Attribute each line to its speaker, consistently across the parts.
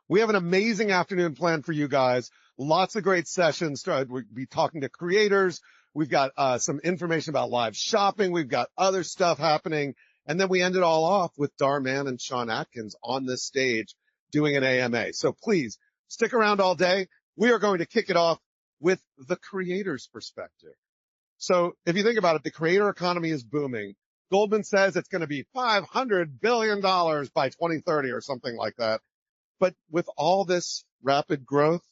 Speaker 1: We have an amazing afternoon planned for you guys. Lots of great sessions. We'll be talking to creators. We've got some information about live shopping. We've got other stuff happening. And then we end it all off with Darman and Sean Atkins on this stage doing an AMA. So please stick around all day. We are going to kick it off with the creator's perspective. So if you think about it, the creator economy is booming. Goldman says it's going to be $500 billion by 2030 or something like that. But with all this rapid growth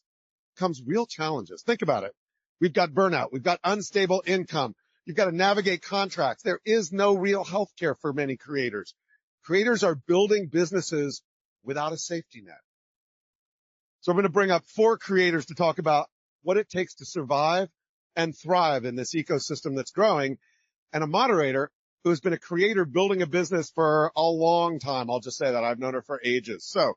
Speaker 1: comes real challenges. Think about it. We've got burnout. We've got unstable income. You've got to navigate contracts. There is no real health care for many creators. Creators are building businesses without a safety net. So I'm going to bring up 4 creators to talk about what it takes to survive and thrive in this ecosystem that's growing, and a moderator who has been a creator building a business for a long time. I'll just say that. I've known her for ages. So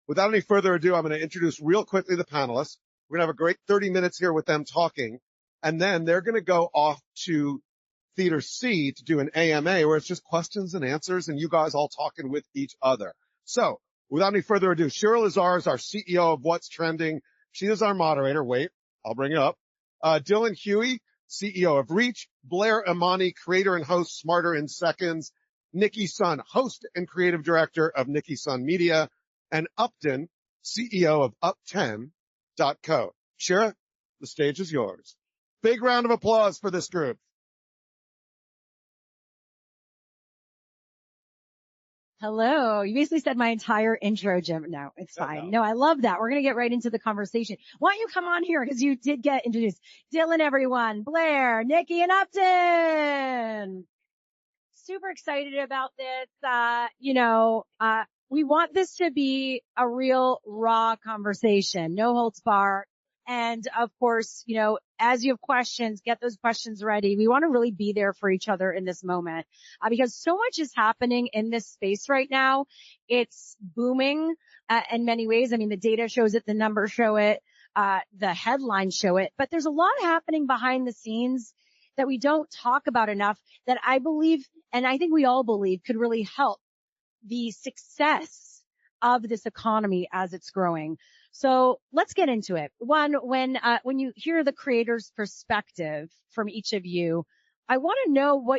Speaker 1: without any further ado, I'm going to introduce real quickly the panelists. We're going to have a great 30 minutes here with them talking, and then they're going to go off to Theater C to do an AMA where it's just questions and answers and you guys all talking with each other. So without any further ado, Shira Lazar is our CEO of What's Trending. She is our moderator. Wait, I'll bring it up. Dylan Huey, CEO of Reach. Blair Imani, creator and host, Smarter in Seconds. Nicki Sun, host and creative director of Nicki Sun Media. And Uptin, CEO of Uptin.co. Shira, the stage is yours. Big round of applause for this group.
Speaker 2: Hello. You basically said my entire intro, Jim. No, it's fine. No, I love that. We're going to get right into the conversation. Why don't you come on here? Because you did get introduced. Dylan, everyone, Blair, Nicki, and Uptin. Super excited about this. We want this to be a real raw conversation. No holds barred. And of course, as you have questions, get those questions ready. We want to really be there for each other in this moment, because so much is happening in this space right now. It's booming, in many ways. I mean, the data shows it, the numbers show it, the headlines show it, but there's a lot happening behind the scenes that we don't talk about enough that I believe, and I think we all believe, could really help the success of this economy as it's growing. So let's get into it. One, when you hear the creator's perspective from each of you, I want to know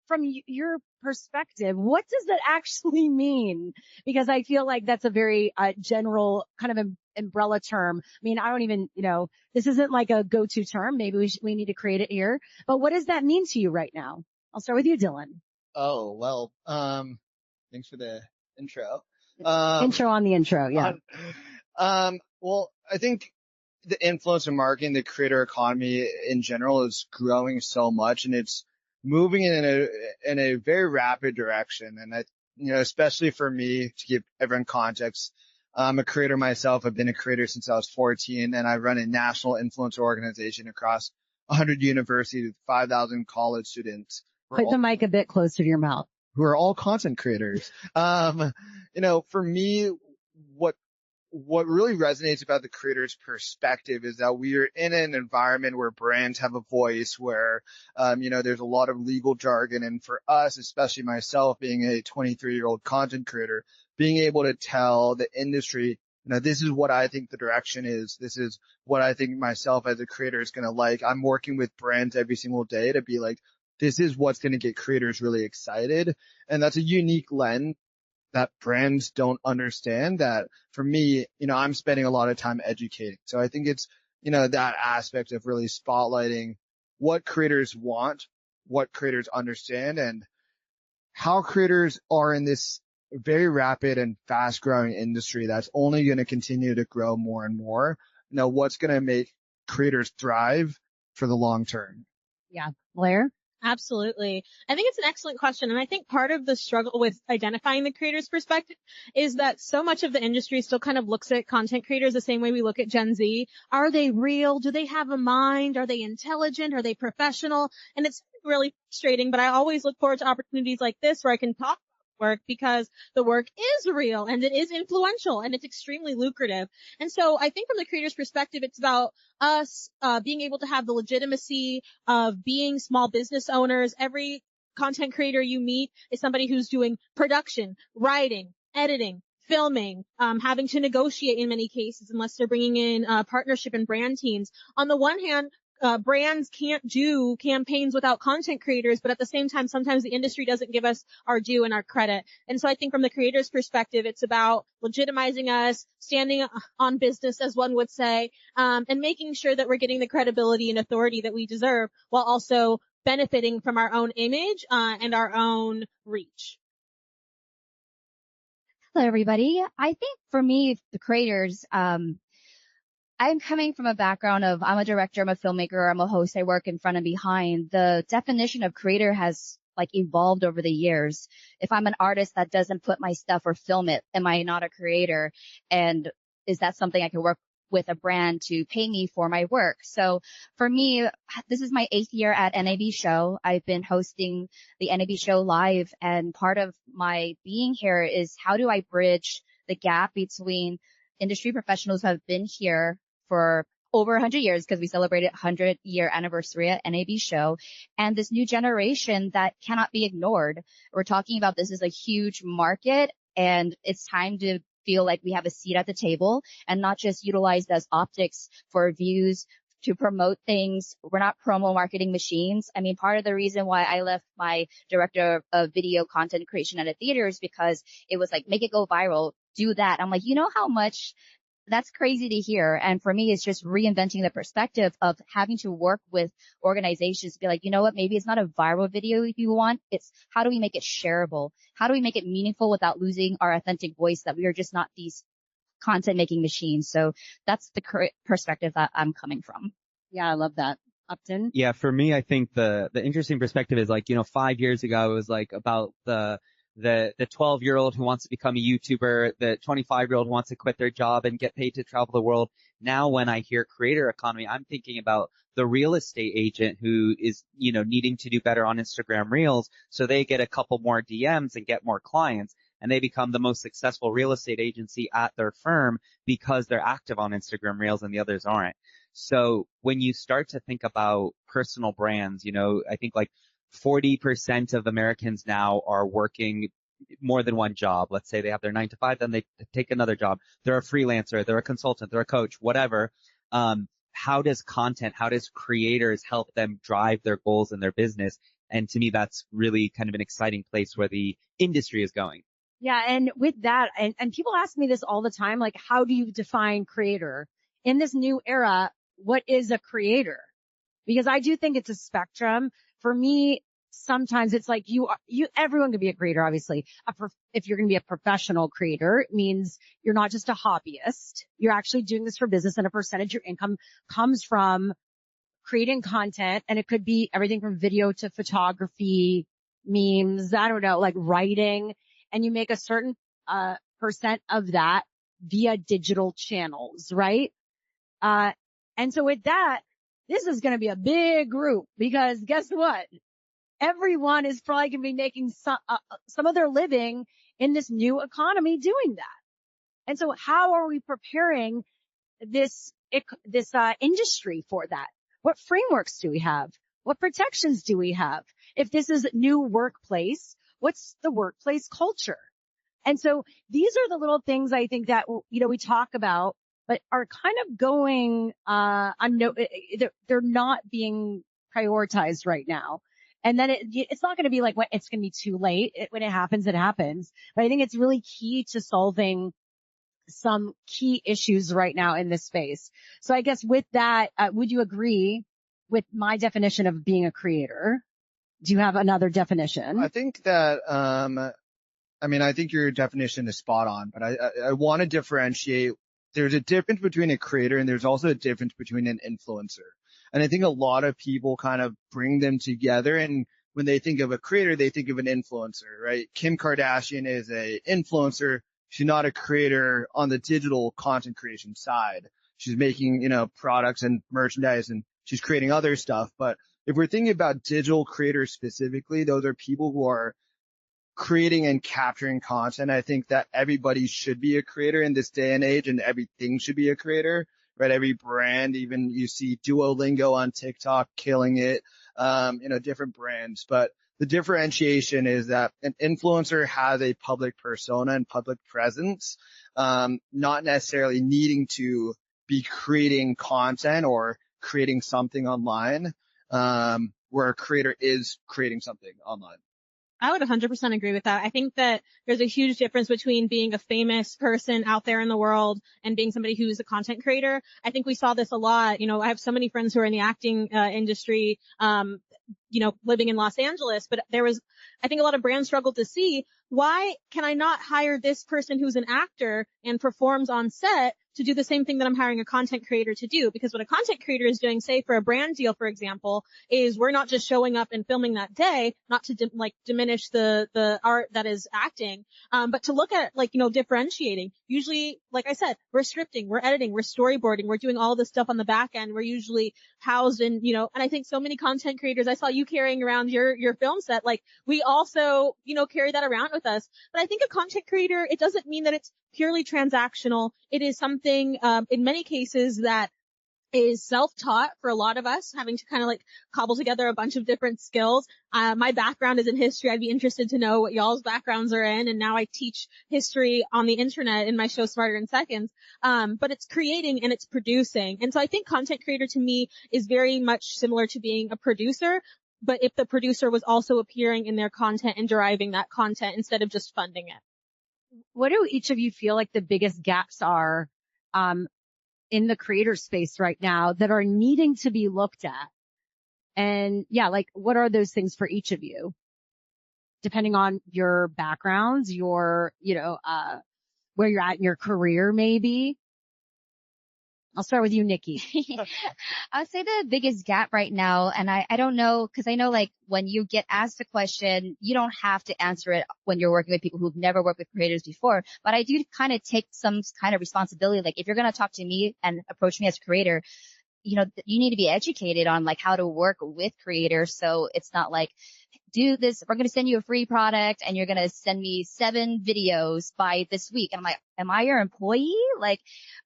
Speaker 2: from your perspective, what does that actually mean? Because I feel like that's a very general kind of umbrella term. I mean, I don't even, this isn't like a go-to term. Maybe we need to create it here. But what does that mean to you right now? I'll start with you, Dylan.
Speaker 3: Oh, well, thanks for the intro.
Speaker 2: Intro on the intro, yeah.
Speaker 3: Well, I think the influencer marketing, the creator economy in general is growing so much, and it's moving in a very rapid direction. And especially for me, to give everyone context, I'm a creator myself. I've been a creator since I was 14, and I run a national influencer organization across 100 universities with 5,000 college students.
Speaker 2: Put the mic a bit closer to your mouth.
Speaker 3: Who are all content creators. For me, what really resonates about the creator's perspective is that we are in an environment where brands have a voice, where, there's a lot of legal jargon. And for us, especially myself, being a 23-year-old content creator, being able to tell the industry, this is what I think the direction is. This is what I think myself as a creator is going to like. I'm working with brands every single day to be like, this is what's going to get creators really excited. And that's a unique lens that brands don't understand. That for me, I'm spending a lot of time educating. So I think it's, that aspect of really spotlighting what creators want, what creators understand, and how creators are in this very rapid and fast growing industry that's only going to continue to grow more and more. What's going to make creators thrive for the long term.
Speaker 2: Yeah. Blair?
Speaker 4: Absolutely. I think it's an excellent question. And I think part of the struggle with identifying the creator's perspective is that so much of the industry still kind of looks at content creators the same way we look at Gen Z. Are they real? Do they have a mind? Are they intelligent? Are they professional? And it's really frustrating, but I always look forward to opportunities like this where I can talk work, because the work is real and it is influential and it's extremely lucrative. And so I think from the creator's perspective, it's about us being able to have the legitimacy of being small business owners. Every content creator you meet is somebody who's doing production, writing, editing, filming, having to negotiate in many cases unless they're bringing in partnership and brand teams. On the one hand, brands can't do campaigns without content creators, but at the same time, sometimes the industry doesn't give us our due and our credit. And so I think from the creator's perspective, it's about legitimizing us, standing on business, as one would say, and making sure that we're getting the credibility and authority that we deserve while also benefiting from our own image, and our own reach.
Speaker 2: Hello, everybody. I think for me, the creators, I'm coming from a background of I'm a director, I'm a filmmaker, I'm a host, I work in front and behind. The definition of creator has evolved over the years. If I'm an artist that doesn't put my stuff or film it, am I not a creator? And is that something I can work with a brand to pay me for my work? So for me, this is my 8th year at NAB Show. I've been hosting the NAB Show live, and part of my being here is how do I bridge the gap between industry professionals who have been here for over 100 years, because we celebrated 100-year anniversary at NAB Show, and this new generation that cannot be ignored. We're talking about this is a huge market, and it's time to feel like we have a seat at the table and not just utilized as optics for views to promote things. We're not promo marketing machines. I mean, part of the reason why I left my director of video content creation at a theater is because it was make it go viral, do that. I'm like, you know how much that's crazy to hear. And for me, it's just reinventing the perspective of having to work with organizations to be like, you know what, maybe it's not a viral video you want. It's how do we make it shareable? How do we make it meaningful without losing our authentic voice, that we are just not these content making machines? So that's the perspective that I'm coming from.
Speaker 5: Yeah, I love that. Uptin?
Speaker 6: Yeah, for me, I think the interesting perspective is 5 years ago, it was about the 12-year-old who wants to become a YouTuber, the 25-year-old who wants to quit their job and get paid to travel the world. Now, when I hear creator economy, I'm thinking about the real estate agent who is, needing to do better on Instagram Reels, so they get a couple more DMs and get more clients, and they become the most successful real estate agency at their firm because they're active on Instagram Reels and the others aren't. So when you start to think about personal brands, I think 40% of Americans now are working more than one job. Let's say they have their 9 to 5, then they take another job. They're a freelancer, they're a consultant, they're a coach, whatever. How does creators help them drive their goals in their business? And to me, that's really kind of an exciting place where the industry is going.
Speaker 2: Yeah. And with that, and people ask me this all the time, how do you define creator in this new era? What is a creator? Because I do think it's a spectrum. For me, sometimes it's everyone can be a creator, obviously. If you're going to be a professional creator, it means you're not just a hobbyist. You're actually doing this for business, and a percentage of your income comes from creating content. And it could be everything from video to photography, memes, I don't know, writing. And you make a certain percent of that via digital channels, right? And so with that, this is going to be a big group, because guess what? Everyone is probably going to be making some of their living in this new economy doing that. And so how are we preparing this industry for that? What frameworks do we have? What protections do we have? If this is new workplace, what's the workplace culture? And so these are the little things I think that, we talk about, but are kind of going, they're not being prioritized right now. And then it's not going to be when it's going to be too late. When it happens, it happens. But I think it's really key to solving some key issues right now in this space. So I guess with that, would you agree with my definition of being a creator? Do you have another definition?
Speaker 3: I think that, I think your definition is spot on, but I want to differentiate. There's a difference between a creator, and there's also a difference between an influencer. And I think a lot of people kind of bring them together. And when they think of a creator, they think of an influencer, right? Kim Kardashian is a influencer. She's not a creator on the digital content creation side. She's making, products and merchandise, and she's creating other stuff. But if we're thinking about digital creators specifically, those are people who are creating and capturing content. I think that everybody should be a creator in this day and age, and everything should be a creator, right? Every brand, even you see Duolingo on TikTok killing it, different brands. But the differentiation is that an influencer has a public persona and public presence, not necessarily needing to be creating content or creating something online, where a creator is creating something online.
Speaker 4: I would 100% agree with that. I think that there's a huge difference between being a famous person out there in the world and being somebody who's a content creator. I think we saw this a lot. I have so many friends who are in the acting industry, living in Los Angeles, but I think a lot of brands struggle to see, why can I not hire this person who's an actor and performs on set to do the same thing that I'm hiring a content creator to do? Because what a content creator is doing, say for a brand deal, for example, is we're not just showing up and filming that day, not to diminish the art that is acting, but to look at differentiating. Usually, like I said, we're scripting, we're editing, we're storyboarding, we're doing all this stuff on the back end. We're usually housed in, and I think so many content creators, I saw you carrying around your film set, we also, carry that around with us. But I think a content creator, it doesn't mean that it's purely transactional. It is something, in many cases, that is self-taught for a lot of us, having to kind of cobble together a bunch of different skills. My background is in history. I'd be interested to know what y'all's backgrounds are in. And now I teach history on the internet in my show Smarter in Seconds. But it's creating and it's producing. And so I think content creator to me is very much similar to being a producer. But if the producer was also appearing in their content and deriving that content instead of just funding it.
Speaker 2: What do each of you feel like the biggest gaps are, in the creator space right now that are needing to be looked at? And what are those things for each of you? Depending on your backgrounds, your, where you're at in your career, maybe. I'll start with you, Nicki.
Speaker 5: I'll say the biggest gap right now, and I don't know, because I know when you get asked a question, you don't have to answer it when you're working with people who've never worked with creators before. But I do kind of take some kind of responsibility. If you're going to talk to me and approach me as a creator, you need to be educated on how to work with creators. So it's not do this, we're going to send you a free product and you're going to send me 7 videos by this week. And I'm am I your employee?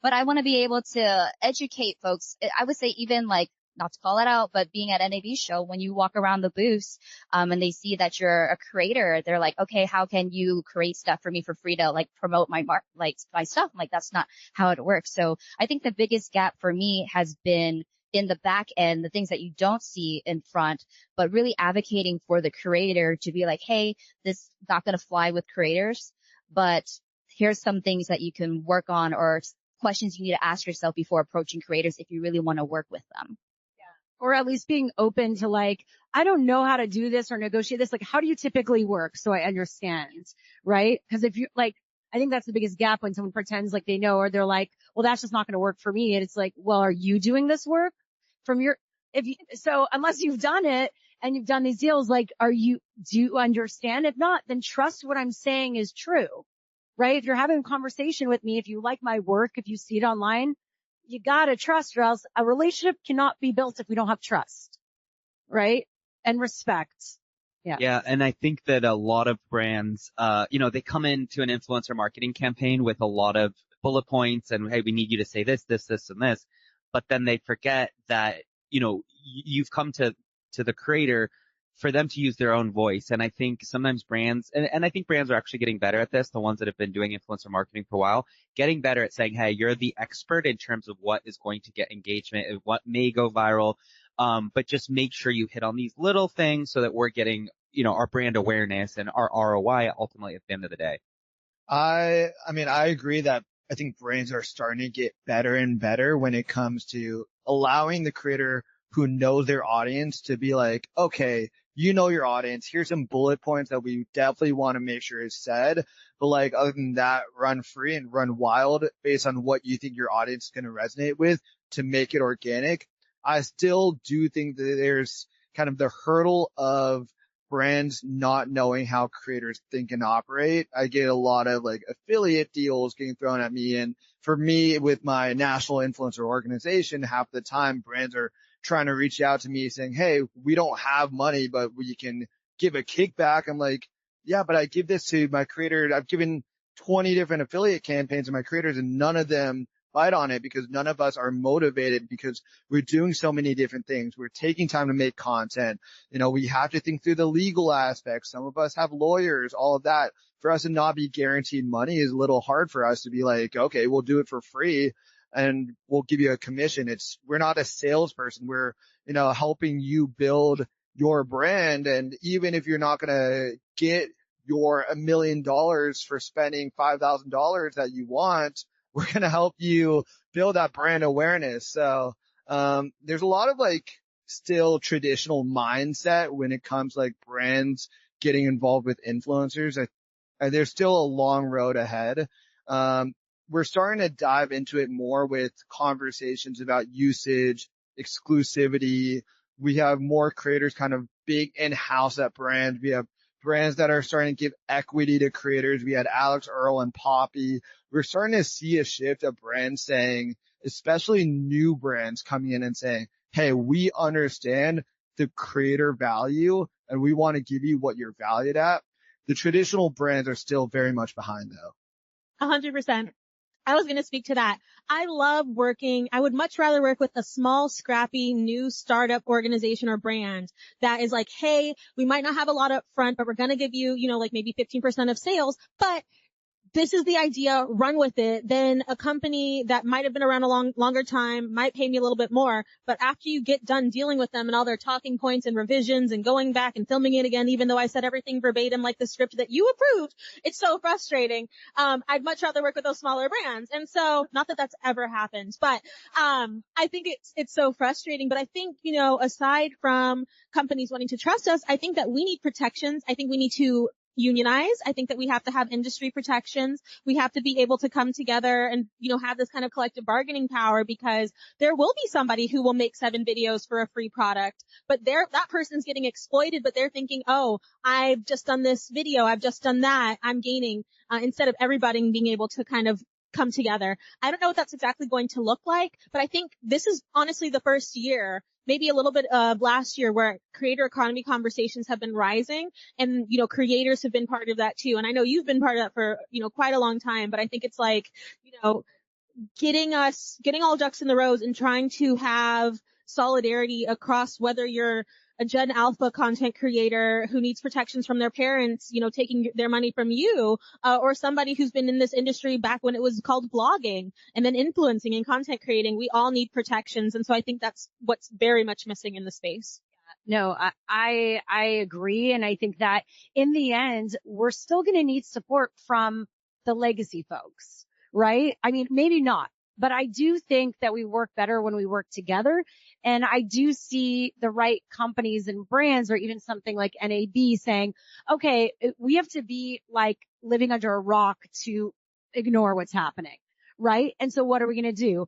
Speaker 5: But I want to be able to educate folks. I would say even not to call it out, but being at NAB show, when you walk around the booths, and they see that you're a creator, they're okay, how can you create stuff for me for free to promote my my stuff? That's not how it works. So I think the biggest gap for me has been in the back end, the things that you don't see in front, but really advocating for the creator to be hey, this is not going to fly with creators, but here's some things that you can work on or questions you need to ask yourself before approaching creators if you really want to work with them.
Speaker 2: Or at least being open to I don't know how to do this or negotiate this. How do you typically work? So I understand, right? Because if you I think that's the biggest gap when someone pretends they know, or they're well, that's just not going to work for me. And it's well, are you doing this work so unless you've done it and you've done these deals, do you understand? If not, then trust what I'm saying is true, right? If you're having a conversation with me, if you like my work, if you see it online, you gotta trust, or else a relationship cannot be built if we don't have trust, right? And respect. Yeah.
Speaker 6: Yeah. And I think that a lot of brands, they come into an influencer marketing campaign with a lot of bullet points and, hey, we need you to say this, this, this, and this. But then they forget that, you've come to the creator for them to use their own voice. And I think sometimes brands, and I think brands are actually getting better at this, the ones that have been doing influencer marketing for a while, getting better at saying, hey, you're the expert in terms of what is going to get engagement and what may go viral. But just make sure you hit on these little things so that we're getting, our brand awareness and our ROI ultimately at the end of the day.
Speaker 3: I agree that I think brands are starting to get better and better when it comes to allowing the creator who knows their audience to be okay, your audience, here's some bullet points that we definitely want to make sure is said. But other than that, run free and run wild based on what you think your audience is going to resonate with to make it organic. I still do think that there's kind of the hurdle of brands not knowing how creators think and operate. I get a lot of affiliate deals getting thrown at me. And for me, with my national influencer organization, half the time brands are trying to reach out to me saying, hey, we don't have money, but we can give a kickback. I'm yeah, but I give this to my creator. I've given 20 different affiliate campaigns to my creators and none of them fight on it because none of us are motivated because we're doing so many different things. We're taking time to make content. We have to think through the legal aspects. Some of us have lawyers, all of that. For us to not be guaranteed money is a little hard for us to be like, okay, we'll do it for free and we'll give you a commission. We're not a salesperson. We're, helping you build your brand. And even if you're not going to get your $1 million for spending $5,000 that you want, we're going to help you build that brand awareness. So, there's a lot of still traditional mindset when it comes to brands getting involved with influencers. There's still a long road ahead. We're starting to dive into it more with conversations about usage, exclusivity. We have more creators kind of big in-house at brands. We have brands that are starting to give equity to creators. We had Alex Earl and Poppy. We're starting to see a shift of brands saying, especially new brands coming in and saying, hey, we understand the creator value and we want to give you what you're valued at. The traditional brands are still very much behind though.
Speaker 4: 100%. I was going to speak to that. I would much rather work with a small, scrappy, new startup organization or brand that is like, hey, we might not have a lot up front, but we're going to give you, maybe 15% of sales, but this is the idea, run with it. Then a company that might have been around a longer time might pay me a little bit more. But after you get done dealing with them and all their talking points and revisions and going back and filming it again, even though I said everything verbatim like the script that you approved, it's so frustrating. I'd much rather work with those smaller brands. And so, not that that's ever happened, but I think it's so frustrating. But I think, aside from companies wanting to trust us, I think that we need protections. I think we need to unionize. I think that we have to have industry protections. We have to be able to come together and, have this kind of collective bargaining power, because there will be somebody who will make 7 videos for a free product, but that person's getting exploited, but they're thinking, oh, I've just done this video. I've just done that. I'm gaining, instead of everybody being able to kind of come together. I don't know what that's exactly going to look like, but I think this is honestly the first year, maybe a little bit of last year, where creator economy conversations have been rising, and, creators have been part of that too. And I know you've been part of that for, quite a long time, but I think it's getting all ducks in the rows and trying to have solidarity across, whether you're a Gen Alpha content creator who needs protections from their parents, taking their money from you, or somebody who's been in this industry back when it was called blogging and then influencing and content creating. We all need protections. And so I think that's what's very much missing in the space.
Speaker 2: No, I agree. And I think that in the end, we're still going to need support from the legacy folks, right? I mean, maybe not, but I do think that we work better when we work together. And I do see the right companies and brands, or even something like NAB, saying, okay, we have to be living under a rock to ignore what's happening, right? And so what are we going to do?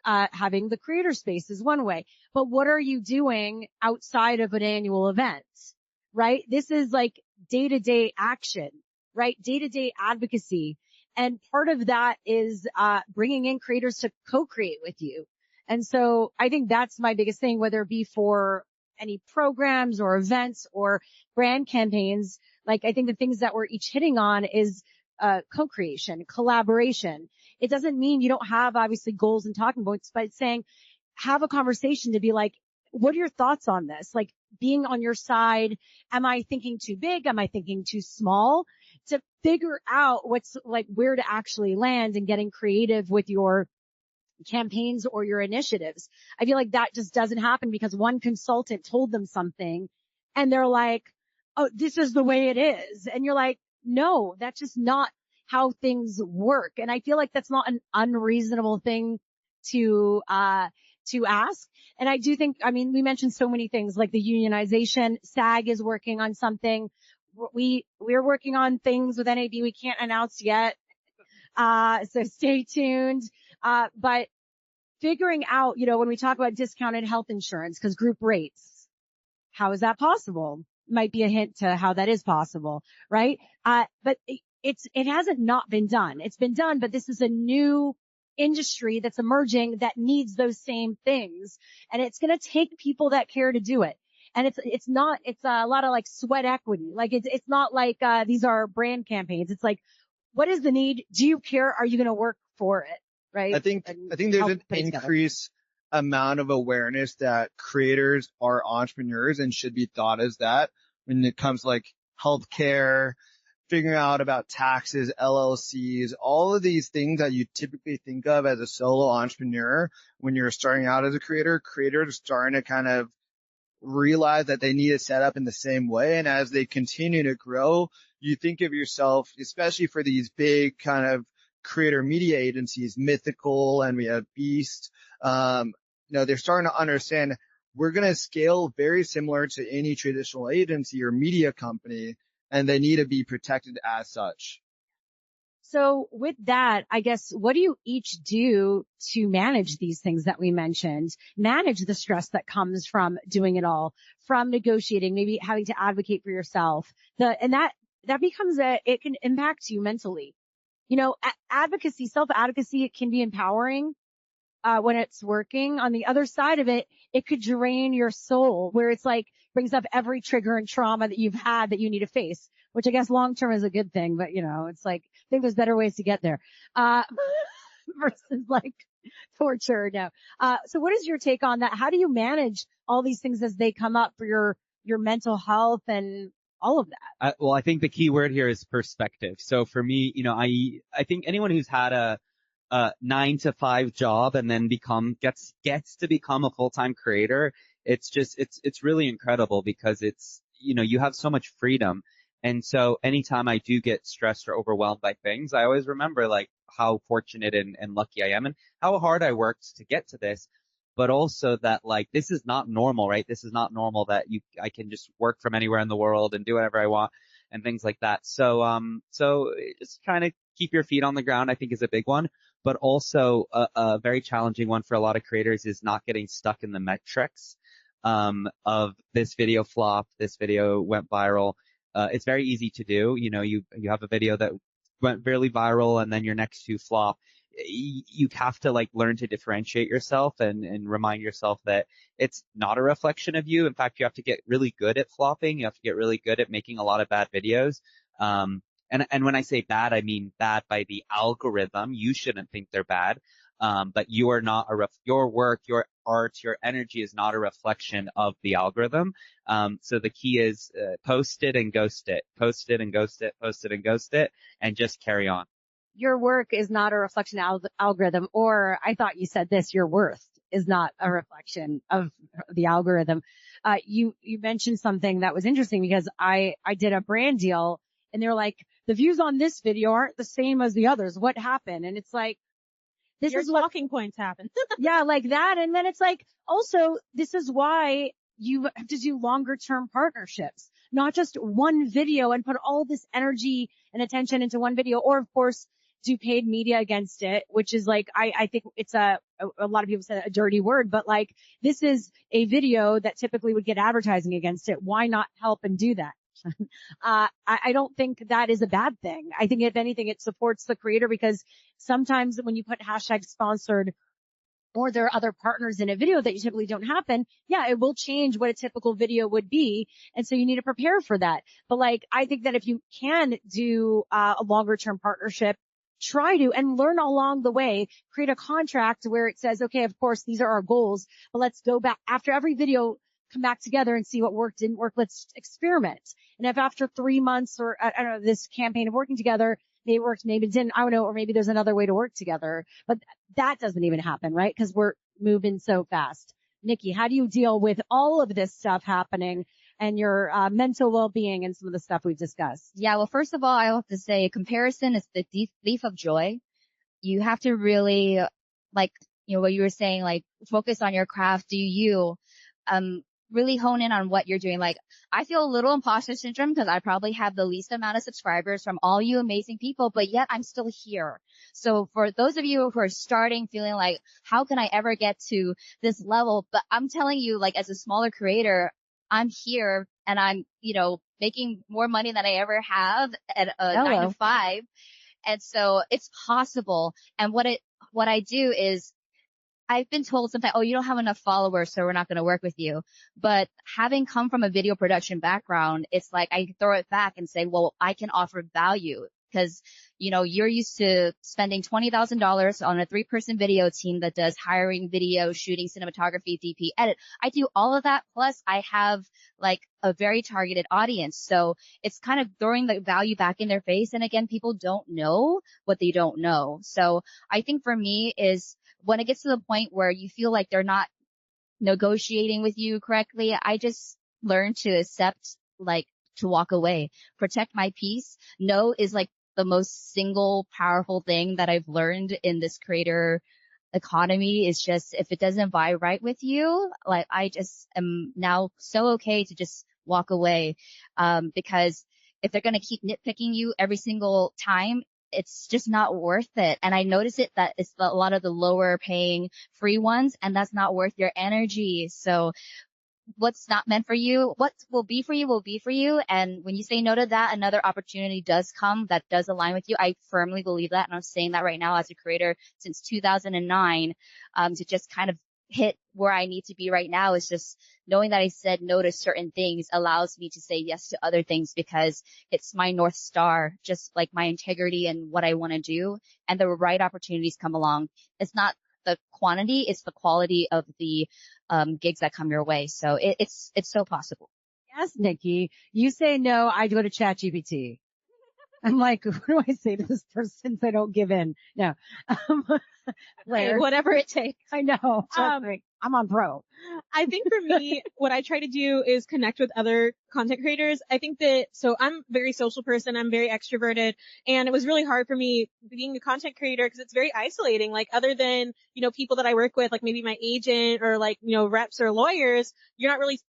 Speaker 2: Having the creator space is one way, but what are you doing outside of an annual event, right? This is day-to-day action, right? Day-to-day advocacy. And part of that is, bringing in creators to co-create with you. And so I think that's my biggest thing, whether it be for any programs or events or brand campaigns. I think the things that we're each hitting on is, co-creation, collaboration. It doesn't mean you don't have obviously goals and talking points, but it's saying, have a conversation to be like, what are your thoughts on this? Being on your side. Am I thinking too big? Am I thinking too small? To figure out what's where to actually land and getting creative with your campaigns or your initiatives. I feel like that just doesn't happen because one consultant told them something and they're like, oh, this is the way it is. And you're like, no, that's just not how things work. And I feel like that's not an unreasonable thing to ask. And I do think, we mentioned so many things like the unionization. SAG is working on something. We're working on things with NAB we can't announce yet. So stay tuned. But figuring out, when we talk about discounted health insurance, because group rates, how is that possible? Might be a hint to how that is possible, right? But it hasn't not been done. It's been done, but this is a new industry that's emerging that needs those same things. And it's going to take people that care to do it. And it's a lot of sweat equity. It's not these are brand campaigns. It's what is the need? Do you care? Are you going to work for it? right?
Speaker 3: I think there's
Speaker 2: help
Speaker 3: an
Speaker 2: put it together.
Speaker 3: increased amount of awareness that creators are entrepreneurs and should be thought as that when it comes to like healthcare, figuring out about taxes, LLCs, all of these things that you typically think of as a solo entrepreneur when you're starting out as a creator. Creators are starting to kind of realize that they need to set up in the same way. And as they continue to grow, you think of yourself, especially for these big kind of creator media agencies, Mythical, and we have Beast, they're starting to understand we're going to scale very similar to any traditional agency or media company, and they need to be protected as such.
Speaker 2: So with that, I guess, what do you each do to manage these things that we mentioned? Manage the stress that comes from doing it all, from negotiating, maybe having to advocate for yourself. And that becomes it can impact you mentally. Advocacy, self-advocacy, it can be empowering, when it's working. On the other side of it, it could drain your soul, where it's like brings up every trigger and trauma that you've had that you need to face, which I guess long term is a good thing, but it's like, I think there's better ways to get there, versus like torture. No. So what is your take on that? How do you manage all these things as they come up for your mental health and all of that?
Speaker 6: Well, I think the key word here is perspective. So for me, I think anyone who's had a 9-to-5 job and then gets to become a full-time creator, it's really incredible because it's, you have so much freedom. And so anytime I do get stressed or overwhelmed by things, I always remember like how fortunate and lucky I am and how hard I worked to get to this. But also that like, this is not normal, right? This is not normal that I can just work from anywhere in the world and do whatever I want and things like that. So just trying to keep your feet on the ground, I think, is a big one. But also a very challenging one for a lot of creators is not getting stuck in the metrics of this video flopped, this video went viral. It's very easy to do. You have a video that went really viral and then your next two flop. You have to like learn to differentiate yourself and remind yourself that it's not a reflection of you. In fact, you have to get really good at flopping. You have to get really good at making a lot of bad videos. And when I say bad, I mean bad by the algorithm. You shouldn't think they're bad. But you are not your work, your art, your energy is not a reflection of the algorithm. So the key is, post it and ghost it, post it and ghost it, post it and ghost it, and just carry on.
Speaker 2: Your work is not a reflection of the algorithm, or I thought you said this, your worth is not a reflection of the algorithm. You mentioned something that was interesting because I did a brand deal and they're like, the views on this video aren't the same as the others. What happened? And it's like, this
Speaker 4: Your
Speaker 2: is what
Speaker 4: talking points happen.
Speaker 2: yeah, like that. And then it's like, also, this is why you have to do longer term partnerships, not just one video and put all this energy and attention into one video, or of course, do paid media against it, which is like, I think it's a lot of people say a dirty word, but like, this is a video that typically would get advertising against it. Why not help and do that? I don't think that is a bad thing. I think if anything, it supports the creator, because sometimes when you put hashtag sponsored or there are other partners in a video that you typically don't happen, yeah, it will change what a typical video would be. And so you need to prepare for that. But like, I think that if you can do a longer term partnership, try to, and learn along the way, create a contract where it says, okay, of course, these are our goals, but let's go back after every video, come back together and see what worked, didn't work. Let's experiment. And if after 3 months or I don't know, this campaign of working together, maybe it worked, maybe it didn't, I don't know, or maybe there's another way to work together, but that doesn't even happen, right? Because we're moving so fast. Nicki, how do you deal with all of this stuff happening and your mental well-being and some of the stuff we've discussed?
Speaker 5: Yeah, well, first of all, I have to say comparison is the thief of joy. You have to really, like, what you were saying, like, focus on your craft, do you, really hone in on what you're doing. Like, I feel a little imposter syndrome because I probably have the least amount of subscribers from all you amazing people, but yet I'm still here. So for those of you who are starting feeling like, how can I ever get to this level? But I'm telling you, like, as a smaller creator, I'm here and I'm, making more money than I ever have at a 9 to 5. And so it's possible. And what I do is, I've been told sometimes, oh, you don't have enough followers, so we're not going to work with you. But having come from a video production background, it's like I throw it back and say, well, I can offer value. because, you're used to spending $20,000 on a 3-person video team that does hiring, video, shooting, cinematography, DP, edit. I do all of that. Plus I have like a very targeted audience. So it's kind of throwing the value back in their face. And again, people don't know what they don't know. So I think for me is when it gets to the point where you feel like they're not negotiating with you correctly, I just learn to accept, like, to walk away, protect my peace. No is like the most single powerful thing that I've learned in this creator economy is just, if it doesn't vibe right with you, like, I just am now so okay to just walk away. Because if they're going to keep nitpicking you every single time, it's just not worth it. And I notice it that it's a lot of the lower paying free ones, and that's not worth your energy. So what's not meant for you, what will be for you will be for you. And when you say no to that, another opportunity does come that does align with you. I firmly believe that. And I'm saying that right now as a creator since 2009, to just kind of hit where I need to be right now is just knowing that I said no to certain things allows me to say yes to other things, because it's my North Star, just like my integrity and what I want to do. And the right opportunities come along. It's not the quantity, it's the quality of the gigs that come your way. So it's so possible.
Speaker 2: Yes, Nicki, you say no, I go to ChatGPT. I'm like, what do I say to this person so I don't give in? No.
Speaker 4: Hey, whatever it takes.
Speaker 2: I know. I'm on pro.
Speaker 4: I think for me, what I try to do is connect with other content creators. I think that, so I'm a very social person. I'm very extroverted, and it was really hard for me being a content creator because it's very isolating. Like, other than, people that I work with, like maybe my agent or like, reps or lawyers, you're not really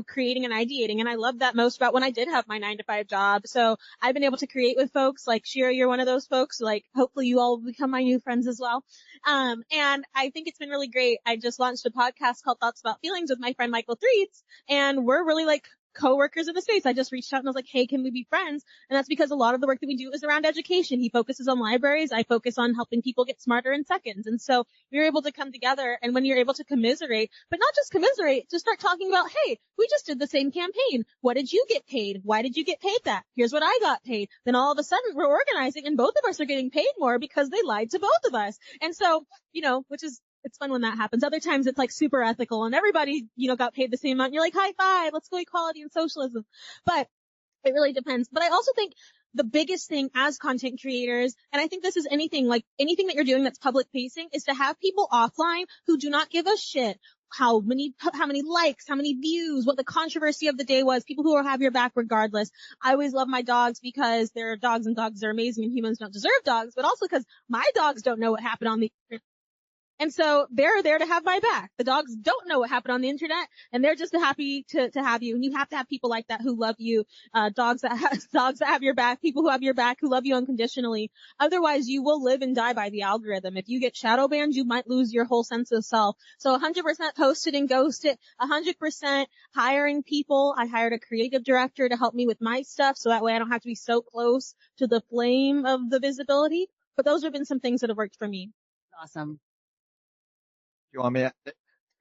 Speaker 4: creating and ideating. And I love that most about when I did have my 9-to-5 job. So I've been able to create with folks like Shira. You're one of those folks. Like, hopefully you all will become my new friends as well. And I think it's been really great. I just launched a podcast called Thoughts About Feelings with my friend Michael Threets, and we're really like co-workers in the space. I just reached out and I was like, hey, can we be friends? And that's because a lot of the work that we do is around education. He focuses on libraries. I focus on helping people get smarter in seconds. And so we were able to come together, and when you're able to commiserate, but not just commiserate, to start talking about, hey, we just did the same campaign. What did you get paid? Why did you get paid that? Here's what I got paid. Then all of a sudden we're organizing and both of us are getting paid more because they lied to both of us. And so, which is, it's fun when that happens. Other times it's like super ethical and everybody, got paid the same amount. And you're like, high five, let's go equality and socialism. But it really depends. But I also think the biggest thing as content creators, and I think this is anything that you're doing that's public facing, is to have people offline who do not give a shit how many likes, how many views, what the controversy of the day was, people who will have your back regardless. I always love my dogs because they're dogs and dogs are amazing and humans don't deserve dogs, but also because my dogs don't know what happened on the internet. And so they're there to have my back. The dogs don't know what happened on the internet, and they're just happy to have you. And you have to have people like that who love you, dogs that have your back, people who have your back, who love you unconditionally. Otherwise, you will live and die by the algorithm. If you get shadow banned, you might lose your whole sense of self. So 100% post it and ghost it, 100% hiring people. I hired a creative director to help me with my stuff, so that way I don't have to be so close to the flame of the visibility. But those have been some things that have worked for me.
Speaker 2: Awesome.
Speaker 3: You want me to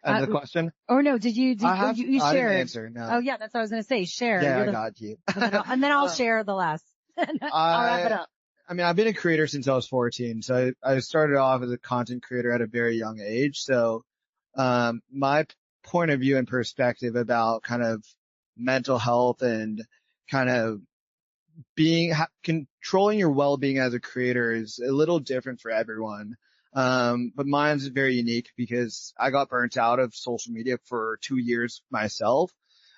Speaker 3: answer the question?
Speaker 2: Or no, you
Speaker 3: I
Speaker 2: share
Speaker 3: didn't answer, no.
Speaker 2: Oh yeah, that's what I was going to say. Share.
Speaker 3: Yeah, I got you.
Speaker 2: And then I'll share the last. I'll wrap it up.
Speaker 3: I mean, I've been a creator since I was 14. So I started off as a content creator at a very young age. So, my point of view and perspective about kind of mental health and kind of controlling your well-being as a creator is a little different for everyone. But mine's very unique because I got burnt out of social media for 2 years myself.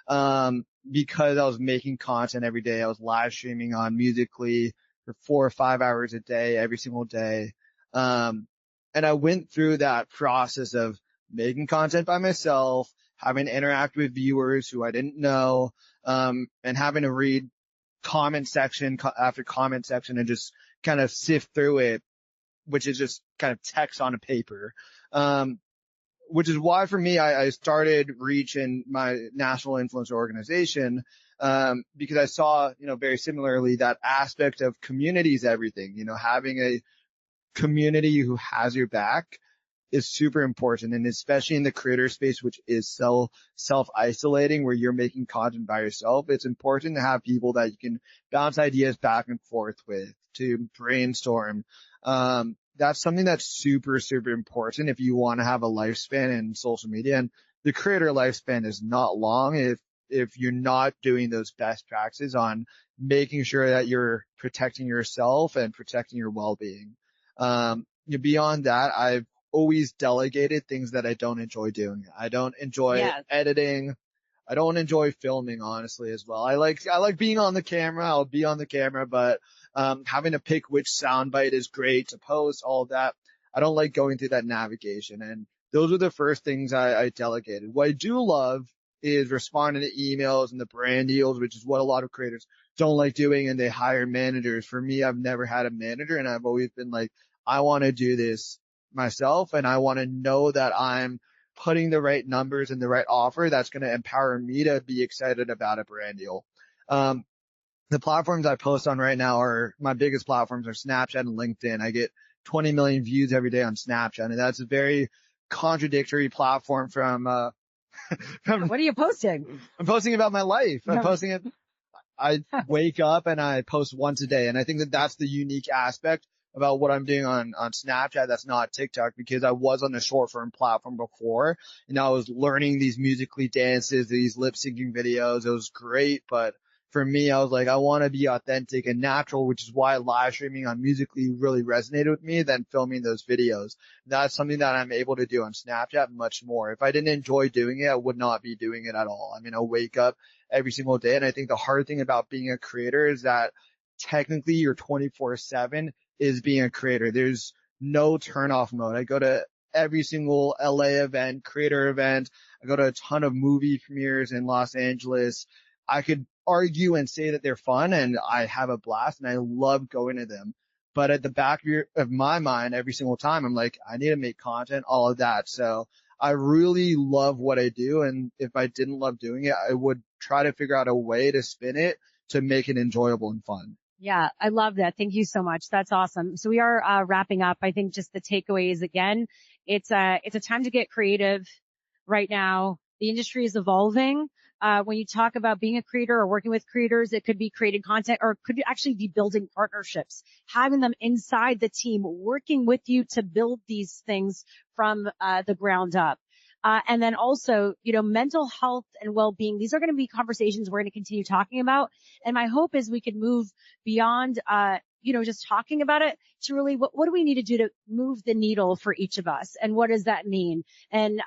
Speaker 3: Because I was making content every day. I was live streaming on Musical.ly for 4 or 5 hours a day, every single day. And I went through that process of making content by myself, having to interact with viewers who I didn't know, and having to read comment section after comment section and just kind of sift through it, which is just kind of text on a paper. Which is why for me, I started Reach and my national influencer organization, because I saw, very similarly that aspect of community is everything, having a community who has your back is super important. And especially in the creator space, which is self-isolating, where you're making content by yourself, it's important to have people that you can bounce ideas back and forth with, to brainstorm. That's something that's super, super important if you want to have a lifespan in social media. And the creator lifespan is not long if you're not doing those best practices on making sure that you're protecting yourself and protecting your well-being. Beyond that, I've always delegated things that I don't enjoy doing. I don't enjoy editing. I don't enjoy filming, honestly, as well. I like being on the camera. I'll be on the camera, but having to pick which soundbite is great to post, all of that. I don't like going through that navigation. And those are the first things I delegated. What I do love is responding to emails and the brand deals, which is what a lot of creators don't like doing, and they hire managers. For me, I've never had a manager, and I've always been like, I want to do this myself, and I want to know that I'm putting the right numbers and the right offer that's going to empower me to be excited about a brand deal. The platforms I post on right now are my biggest platforms are Snapchat and LinkedIn. I get 20 million views every day on Snapchat, and that's a very contradictory platform from
Speaker 2: what are you posting?
Speaker 3: I'm posting about my life. I'm posting it. I wake up and I post once a day. And I think that that's the unique aspect about what I'm doing on Snapchat. That's not TikTok, because I was on the short form platform before, and I was learning these Musical.ly dances, these lip syncing videos. It was great. But for me, I was like, I want to be authentic and natural, which is why live streaming on Musical.ly really resonated with me than filming those videos. That's something that I'm able to do on Snapchat much more. If I didn't enjoy doing it, I would not be doing it at all. I mean, I wake up every single day. And I think the hard thing about being a creator is that technically you're 24/7 is being a creator. There's no turn off mode. I go to every single LA event, creator event. I go to a ton of movie premieres in Los Angeles. I could argue and say that they're fun, and I have a blast, and I love going to them. But at the back of my mind, every single time, I'm like, I need to make content, all of that. So I really love what I do. And if I didn't love doing it, I would try to figure out a way to spin it to make it enjoyable and fun.
Speaker 2: Yeah, I love that. Thank you so much. That's awesome. So we are wrapping up. I think just the takeaways again, it's a time to get creative right now. The industry is evolving. When you talk about being a creator or working with creators, it could be creating content, or it could actually be building partnerships, having them inside the team, working with you to build these things from the ground up. And then also, mental health and well-being. These are going to be conversations we're going to continue talking about. And my hope is we can move beyond, just talking about it to really what do we need to do to move the needle for each of us? And what does that mean? And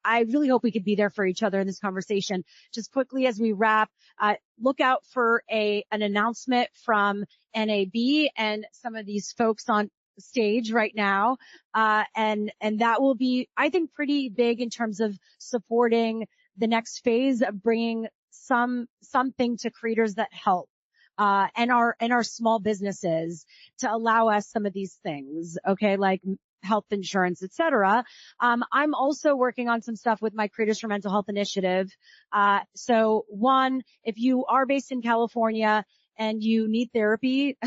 Speaker 2: I really hope we could be there for each other in this conversation. Just quickly as we wrap, look out for an announcement from NAB and some of these folks on stage right now. And that will be, I think, pretty big in terms of supporting the next phase of bringing something to creators that help, and our small businesses to allow us some of these things. Okay. Like health insurance, et cetera. I'm also working on some stuff with my Creators for Mental Health initiative. So one, if you are based in California and you need therapy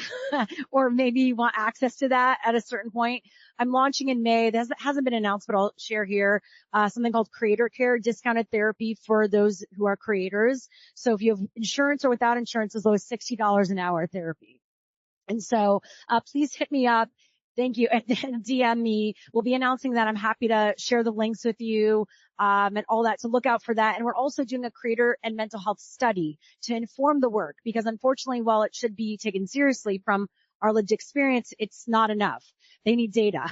Speaker 2: or maybe you want access to that at a certain point, I'm launching in May. That hasn't been announced, but I'll share here, something called Creator Care, discounted therapy for those who are creators. So if you have insurance or without insurance, as low as $60 an hour therapy. And so, please hit me up. Thank you. And then DM me. We'll be announcing that. I'm happy to share the links with you, and all that. So look out for that. And we're also doing a creator and mental health study to inform the work, because unfortunately, while it should be taken seriously from our lived experience, it's not enough. They need data.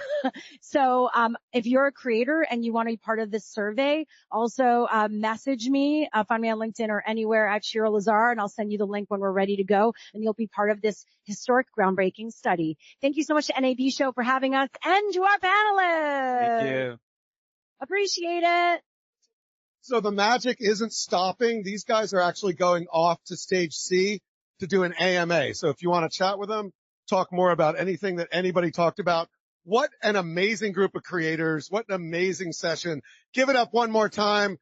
Speaker 2: So, if you're a creator and you want to be part of this survey, also, message me, find me on LinkedIn or anywhere at Shira Lazar, and I'll send you the link when we're ready to go, and you'll be part of this historic groundbreaking study. Thank you so much to NAB Show for having us, and to our panelists.
Speaker 6: Thank you.
Speaker 2: Appreciate it.
Speaker 1: So the magic isn't stopping. These guys are actually going off to stage C to do an AMA. So if you want to chat with them, talk more about anything that anybody talked about. What an amazing group of creators. What an amazing session. Give it up one more time